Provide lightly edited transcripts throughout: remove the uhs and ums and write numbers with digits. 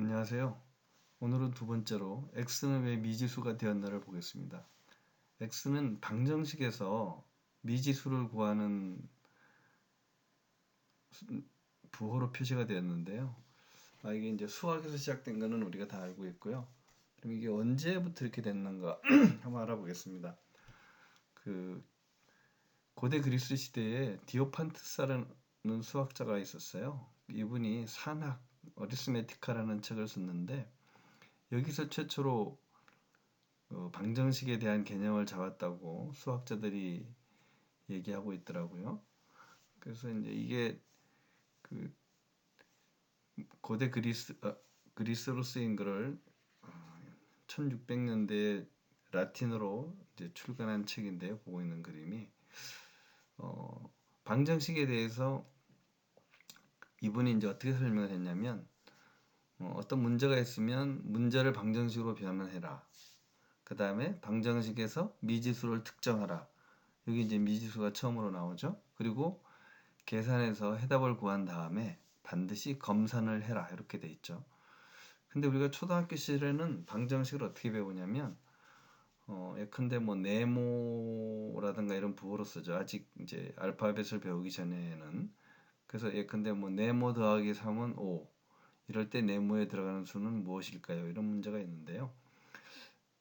안녕하세요. 오늘은 두 번째로 x는 왜 미지수가 되었나를 보겠습니다. x는 방정식에서 미지수를 구하는 부호로 표시가 되었는데요. 이게 이제 수학에서 시작된 거는 우리가 다 알고 있고요. 그럼 이게 언제부터 이렇게 됐는가 한번 알아보겠습니다. 그 고대 그리스 시대에 디오판트사라는 수학자가 있었어요. 이분이 산학 어리스메티카라는 책을 썼는데 여기서 최초로 방정식에 대한 개념을 잡았다고 수학자들이 얘기하고 있더라고요. 그래서 이제 이게 그 고대 그리스로 쓰인 글을 1600년대에 라틴어로 이제 출간한 책인데요. 보고 있는 그림이 방정식에 대해서 이분이 이제 어떻게 설명을 했냐면 어떤 문제가 있으면 문제를 방정식으로 변환해라. 그 다음에 방정식에서 미지수를 특정하라. 여기 이제 미지수가 처음으로 나오죠. 그리고 계산해서 해답을 구한 다음에 반드시 검산을 해라. 이렇게 돼 있죠. 근데 우리가 초등학교 시절에는 방정식을 어떻게 배우냐면 예컨대 뭐 네모라든가 이런 부호로 쓰죠. 아직 이제 알파벳을 배우기 전에는. 그래서 예컨대 뭐 네모 더하기 3은 5. 이럴 때 네모에 들어가는 수는 무엇일까요? 이런 문제가 있는데요.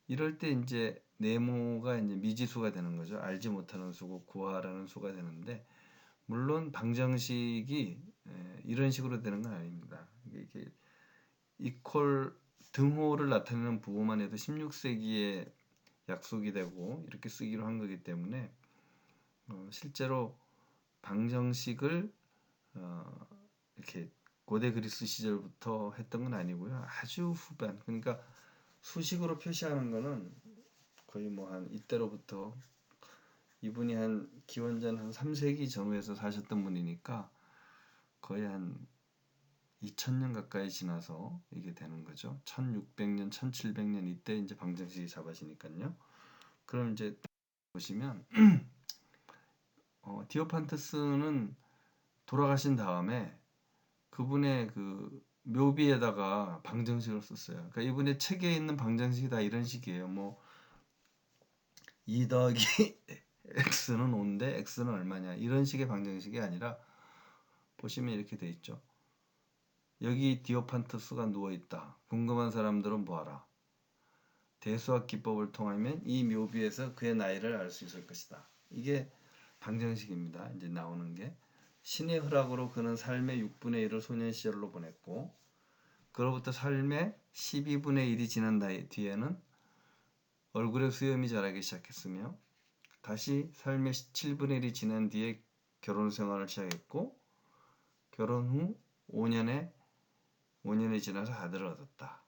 이럴 때 이제 네모가 이제 미지수가 되는 거죠. 알지 못하는 수고 구하라는 수가 되는데 물론 방정식이 이런 식으로 되는 건 아닙니다. 이게 이퀄 등호를 나타내는 부호만 해도 16세기에 약속이 되고 이렇게 쓰기로 한 거기 때문에 실제로 방정식을 이렇게 고대 그리스 시절부터 했던 건 아니고요. 아주 후반 그러니까 수식으로 표시하는 거는 거의 뭐 한 이때로부터 이분이 한 기원전 한 3세기 전후에서 사셨던 분이니까 거의 한 2000년 가까이 지나서 이게 되는 거죠. 1600년, 1700년 이때 이제 방정식이 잡아지니까요. 그럼 이제 보시면 디오판테스는 돌아가신 다음에 그분의 그 묘비에다가 방정식을 썼어요. 그러니까 이분의 책에 있는 방정식이 다 이런 식이에요. 뭐 2 더하기 x는 5인데 x는 얼마냐 이런 식의 방정식이 아니라 보시면 이렇게 돼 있죠. 여기 디오판트스가 누워있다. 궁금한 사람들은 뭐하라. 대수학 기법을 통하면 이 묘비에서 그의 나이를 알 수 있을 것이다. 이게 방정식입니다. 이제 나오는 게 신의 허락으로 그는 삶의 6분의 1을 소년 시절로 보냈고 그로부터 삶의 12분의 1이 지난 뒤에는 얼굴에 수염이 자라기 시작했으며 다시 삶의 7분의 1이 지난 뒤에 결혼 생활을 시작했고 결혼 후 5년이 지나서 아들을 얻었다.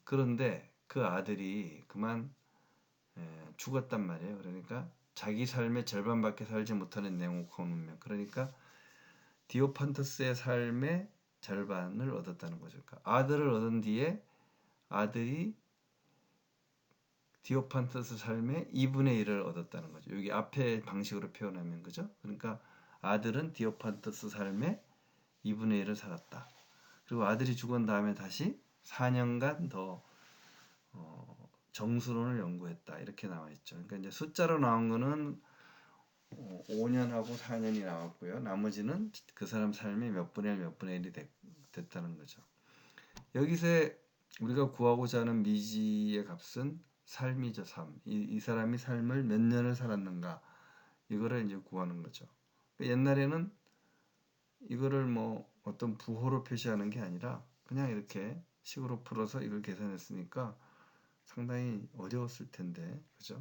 그런데 그 아들이 그만 죽었단 말이에요. 그러니까 자기 삶의 절반밖에 살지 못하는 냉혹한 운명. 그러니까 디오판토스의 삶의 절반을 얻었다는 거죠. 그러니까 아들을 얻은 뒤에 아들이 디오판토스 삶의 2분의 1을 얻었다는 거죠. 여기 앞에 방식으로 표현하면 그죠? 그러니까 아들은 디오판토스 삶의 2분의 1을 살았다. 그리고 아들이 죽은 다음에 다시 4년간 더 정수론을 연구했다. 이렇게 나와 있죠. 그러니까 이제 숫자로 나온 거는 5년하고 4년이 나왔고요. 나머지는 그 사람 삶이 몇 분의 1, 몇 분의 1이 됐다는 거죠. 여기서 우리가 구하고자 하는 미지의 값은 삶이죠, 삶. 이 사람이 삶을 몇 년을 살았는가, 이거를 이제 구하는 거죠. 옛날에는 이거를 뭐 어떤 부호로 표시하는 게 아니라 그냥 이렇게 식으로 풀어서 이걸 계산했으니까 상당히 어려웠을 텐데, 그죠?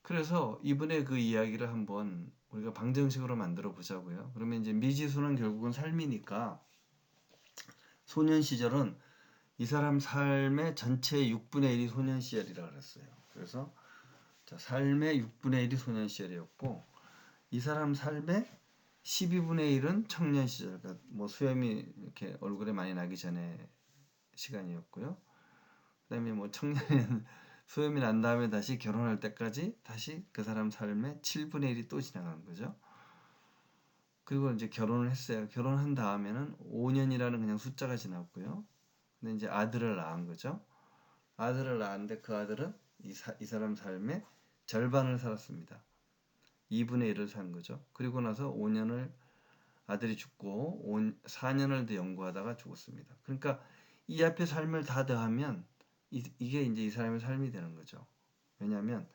그래서 이번에 그 이야기를 한번 우리가 방정식으로 만들어 보자고요. 그러면 이제 미지수는 결국은 삶이니까 소년 시절은 이 사람 삶의 전체의 6분의 1이 소년 시절이라고 그랬어요. 그래서 자, 삶의 6분의 1이 소년 시절이었고 이 사람 삶의 12분의 1은 청년 시절, 그러니까 뭐 수염이 이렇게 얼굴에 많이 나기 전에 시간이었고요. 그다음에 뭐 청년은 수염이 난 다음에 다시 결혼할 때까지 다시 그 사람 삶의 7분의 1이 또 지나가는 거죠. 그리고 이제 결혼을 했어요. 결혼한 다음에는 5년이라는 그냥 숫자가 지났고요. 근데 이제 아들을 낳은 거죠. 아들을 낳았는데 그 아들은 이 사람 삶의 절반을 살았습니다. 2분의 1을 산 거죠. 그리고 나서 5년을 아들이 죽고 4년을 더 연구하다가 죽었습니다. 그러니까 이 앞에 삶을 다 더하면 이게 이제 이 사람의 삶이 되는 거죠. 왜냐하면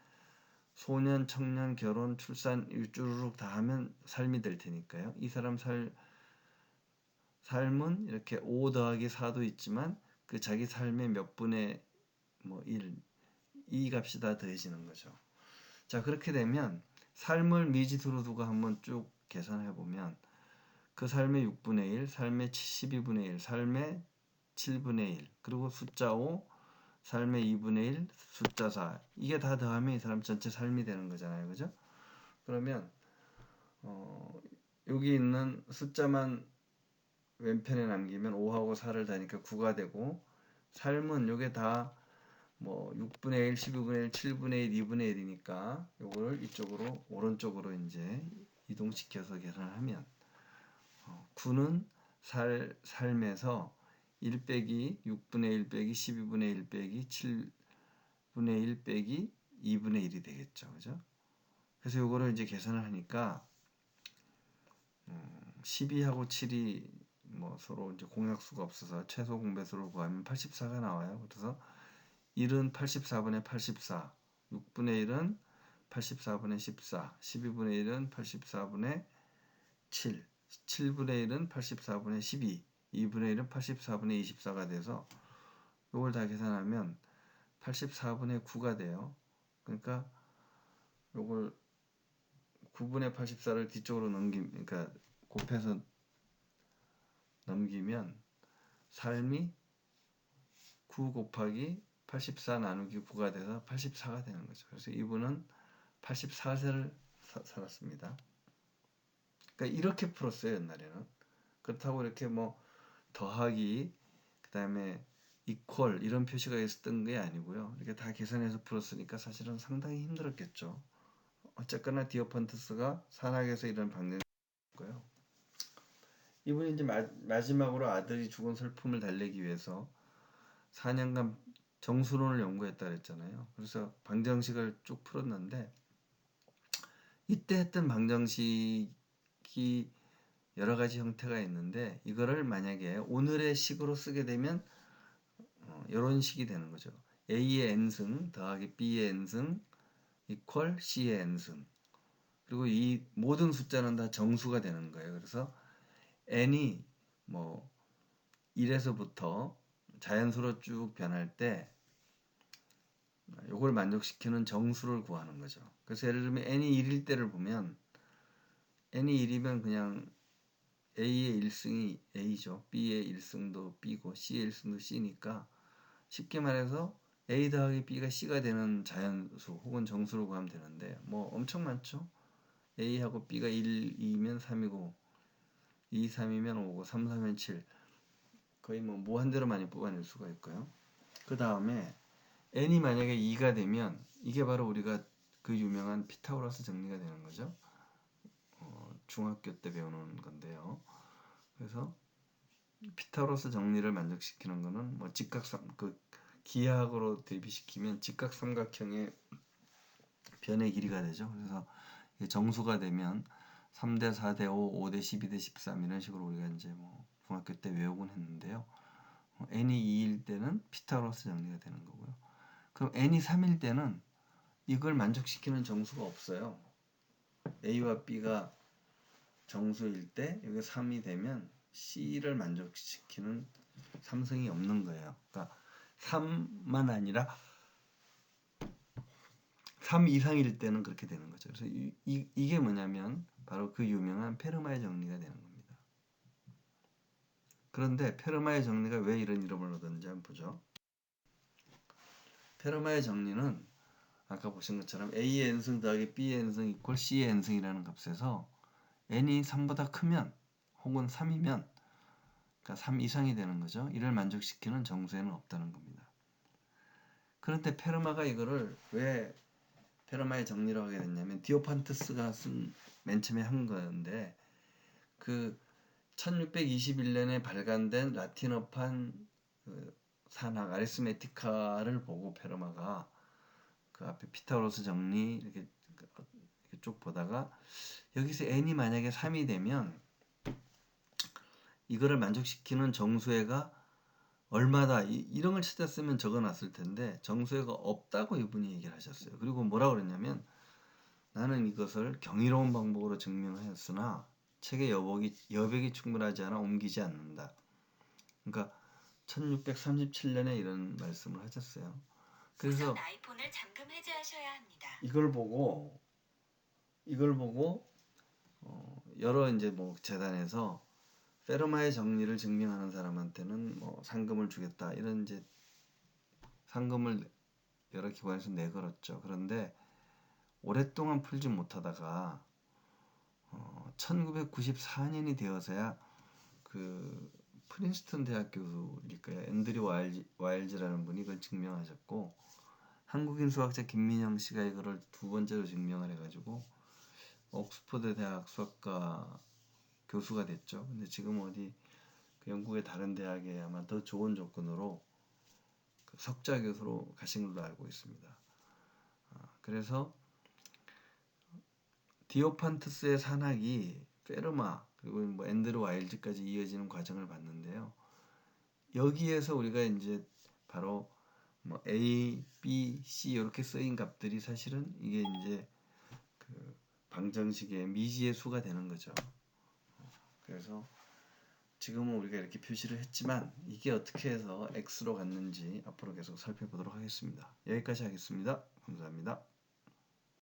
소년, 청년, 결혼, 출산 쭈루룩 다 하면 삶이 될 테니까요. 이 사람 삶은 이렇게 5 더하기 4도 있지만 그 자기 삶의 몇 분의 뭐 1, 이 값이 다 더해지는 거죠. 자, 그렇게 되면 삶을 미지수로 두고 한번 쭉 계산해 보면 그 삶의 6분의 1, 삶의 12분의 1, 삶의 7분의 1, 그리고 숫자 5, 삶의 2분의 1, 숫자 4. 이게 다 더하면 이 사람 전체 삶이 되는 거잖아요. 그죠? 그러면 여기 있는 숫자만 왼편에 남기면 5하고 4를 더하니까 9가 되고, 삶은 요게 다 뭐 6분의 1, 12분의 1, 7분의 1, 2분의 1이니까 요거를 이쪽으로 오른쪽으로 이제 이동시켜서 계산하면 9는 삶에서 1 빼기 6분의 1 빼기 12분의 1 빼기 7분의 1 빼기 2분의 1이 되겠죠. 그죠? 그래서 요거를 이제 계산을 하니까 12하고 7이 뭐 서로 이제 공약수가 없어서 최소 공배수를 구하면 84가 나와요. 그래서 1은 84분의 84, 6분의 1은 84분의 14, 12분의 1은 84분의 7, 7분의 1은 84분의 12, 2분의 1은 84분의 24가 돼서 이걸 다 계산하면 84분의 9가 돼요. 그러니까 이걸 9분의 84를 뒤쪽으로 그러니까 곱해서 넘기면 삶이 9 곱하기 84 나누기 9가 돼서 84가 되는 거죠. 그래서 이분은 84세를 살았습니다. 그러니까 이렇게 풀었어요, 옛날에는. 그렇다고 이렇게 뭐 더하기, 그 다음에 이퀄 이런 표시가 있었던 게 아니고요. 이렇게 다 계산해서 풀었으니까 사실은 상당히 힘들었겠죠. 어쨌거나 디오판투스가 산악에서 이런 방정이고요. 이분이 이제 마지막으로 아들이 죽은 슬픔을 달래기 위해서 4년간 정수론을 연구했다 그랬잖아요. 그래서 방정식을 쭉 풀었는데 이때 했던 방정식이 여러 가지 형태가 있는데 이거를 만약에 오늘의 식으로 쓰게 되면 이런 식이 되는 거죠. A의 n승 더하기 B의 n승 이퀄 C의 n승. 그리고 이 모든 숫자는 다 정수가 되는 거예요. 그래서 n이 뭐 1에서부터 자연수로 쭉 변할 때 이걸 만족시키는 정수를 구하는 거죠. 그래서 예를 들면 n이 1일 때를 보면 n이 1이면 그냥 A의 1승이 A죠. B의 1승도 B고 C의 1승도 C니까 쉽게 말해서 A 더하기 B가 C가 되는 자연수 혹은 정수를 구하면 되는데 뭐 엄청 많죠. A하고 B가 1, 2면 3이고 2, 3이면 5고 3, 3이면 7 거의 뭐 무한대로 많이 뽑아낼 수가 있고요. 그 다음에 n이 만약에 2가 되면 이게 바로 우리가 그 유명한 피타고라스 정리가 되는 거죠. 중학교 때 배우는 건데요. 그래서 피타고라스 정리를 만족시키는 거는 뭐 그 기하학으로 대비시키면 직각삼각형의 변의 길이가 되죠. 그래서 정수가 되면 3대 4대 5, 5대 12대 13 이런 식으로 우리가 이제 뭐 중학교 때 외우곤 했는데요. n이 2일 때는 피타고라스 정리가 되는 거고요. 그럼 n이 3일 때는 이걸 만족시키는 정수가 없어요. a와 b가 정수일 때 여기 3이 되면 c를 만족시키는 삼성이 없는 거예요. 그러니까 3만 아니라 3 이상일 때는 그렇게 되는 거죠. 그래서 이게 뭐냐면 바로 그 유명한 페르마의 정리가 되는 겁니다. 그런데 페르마의 정리가 왜 이런 이름을 얻었는지 한번 보죠. 페르마의 정리는 아까 보신 것처럼 A의 n승 더하기 B의 n승 이퀄 C의 n승이라는 값에서 n이 3보다 크면 혹은 3이면 그러니까 3 이상이 되는 거죠. 이를 만족시키는 정수에는 없다는 겁니다. 그런데 페르마가 이거를 왜 페르마의 정리라고 하게 됐냐면 디오판투스가 맨 처음에 한 건데 그 1621년에 발간된 라틴어판 그 산학 아리스메티카를 보고 페르마가 그 앞에 피타고라스 정리 이렇게 쭉 보다가 여기서 n이 만약에 3이 되면 이거를 만족시키는 정수해가 얼마다 이런 걸 찾았으면 적어놨을 텐데 정수해가 없다고 이분이 얘기를 하셨어요. 그리고 뭐라고 그랬냐면 나는 이것을 경이로운 방법으로 증명하였으나 책의 여백이 충분하지 않아 옮기지 않는다. 그러니까 1637년에 이런 말씀을 하셨어요. 그래서 아이폰을 잠금 해제하셔야 합니다. 이걸 보고 여러 이제 뭐 재단에서 페르마의 정리를 증명하는 사람한테는 뭐 상금을 주겠다 이런 이제 상금을 여러 기관에서 내걸었죠. 그런데 오랫동안 풀지 못하다가 1994년이 되어서야 그 프린스턴 대학 교수일 거예요. 앤드류 와일즈라는 분이 그걸 증명하셨고 한국인 수학자 김민영 씨가 이거를 두 번째로 증명을 해가지고 옥스퍼드 대학 수학과 교수가 됐죠. 근데 지금 어디 그 영국의 다른 대학에 아마 더 좋은 조건으로 그 석좌 교수로 가신 걸로 알고 있습니다. 그래서 디오판트스의 산학이 페르마 그리고 뭐 앤드루 와일즈까지 이어지는 과정을 봤는데요. 여기에서 우리가 이제 바로 뭐 A, B, C 이렇게 쓰인 값들이 사실은 이게 이제 그 방정식의 미지의 수가 되는 거죠. 그래서 지금은 우리가 이렇게 표시를 했지만 이게 어떻게 해서 x로 갔는지 앞으로 계속 살펴보도록 하겠습니다. 여기까지 하겠습니다. 감사합니다.